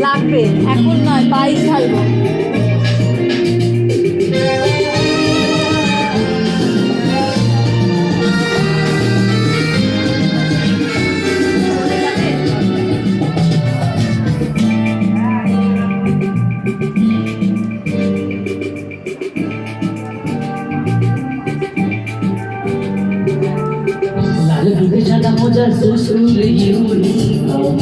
লাগবে এখন নয়, 22 ঢালবো। মজার শ্বশুর ইউনিফর্ম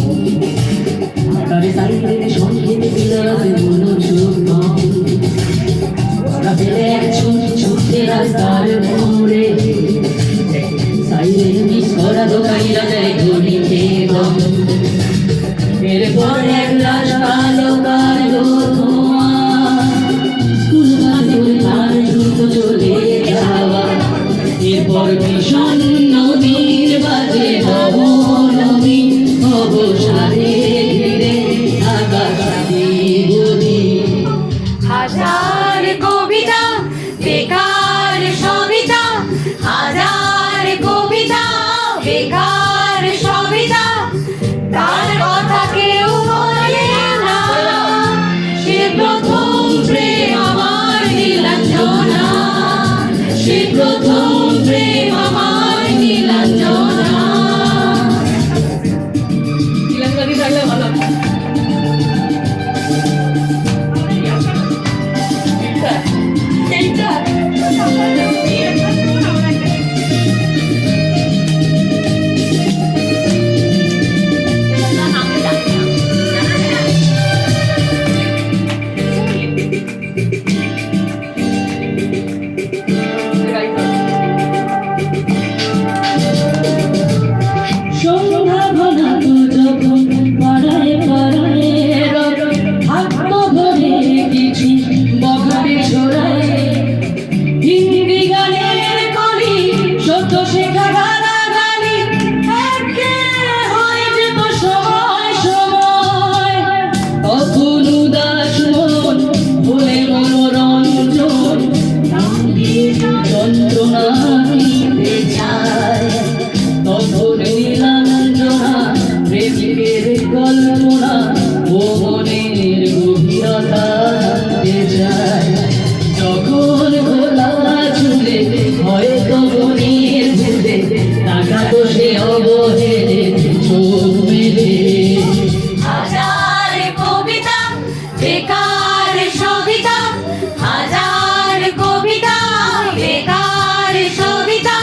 তারে সাইডের সংকেত বিলাসে মনো সুগম রাতের এক ছুটে রাস্তার মোড়ে সাইডের মিস করা দোকানিরা যায় গলিতে দম এরপর এক লাশ কালো কালো ধোঁয়া স্কুল বাসে তার দ্রুত চলে যাওয়া এরপর ভীষণ নদীর বাজে নবী অবসানে ঘিরে আকাশে গলি হাজার কবিতা বেকার সবিতা, হাজার কবিতা বেকার সবিতা, তার কথা কেউ বলে না। সে প্রথম প্রেম আমার নীলাঞ্জনা, সে প্রথম প্রেম আমার নীলাঞ্জনা। নীলাঞ্জনি থাকলে ভালো। হাজার কবিতা বেকার সবিতা, হাজার কবিতা বেকার সবিতা,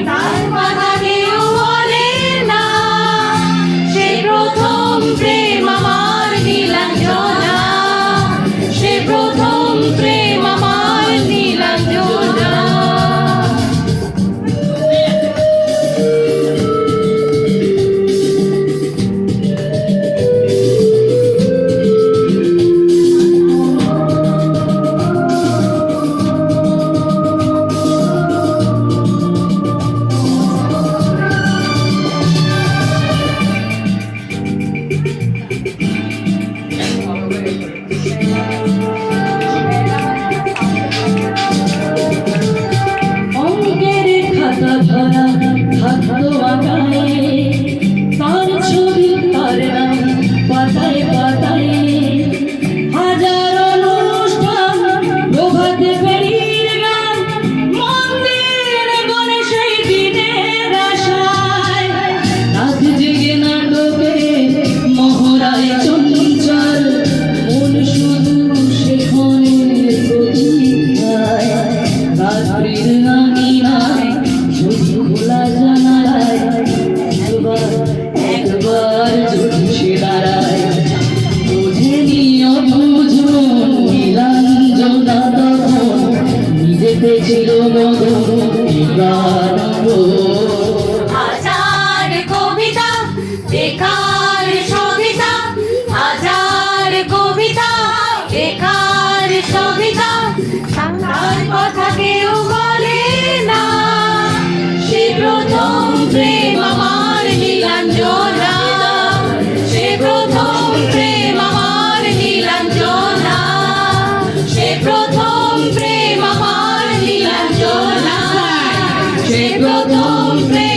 তার কথা কেউ বলে না। সে প্রথম প্রেম আমার নীলাঞ্জনা, সে প্রথম প্রেম আমার নীলাঞ্জনা। অঙ্কের খাতা ধরা থাকতো আঁকায়, তার ছবি তার নাম পাতায় পাতায়। হাজার অনুষ্ঠান প্রভাতে ফেরির গান, মন্দির গণে সেই দিনের আশায়। রাত জেগে নাটকে মহড়ায় চঞ্চল মন শুধু সেখানে প্রতীক্ষায়। রাত্রির আঙিনায় ঝুঁকি খোলা জানালায় একবার যদি সে দাঁড়ায়, বোঝেনি অবুঝন নীলাঞ্জনা তখন নিজেতে ছিল হাজার কবিতা বেকার সবিতা, হাজার কবিতা বেকার সবিতা, তার কথা কেউ বলে না। সে প্রথম প্রেম আমার নীলাঞ্জনা, সে প্রথম প্রেম আমার নীলাঞ্জনা, সে প্রথম প্রথম প্রেম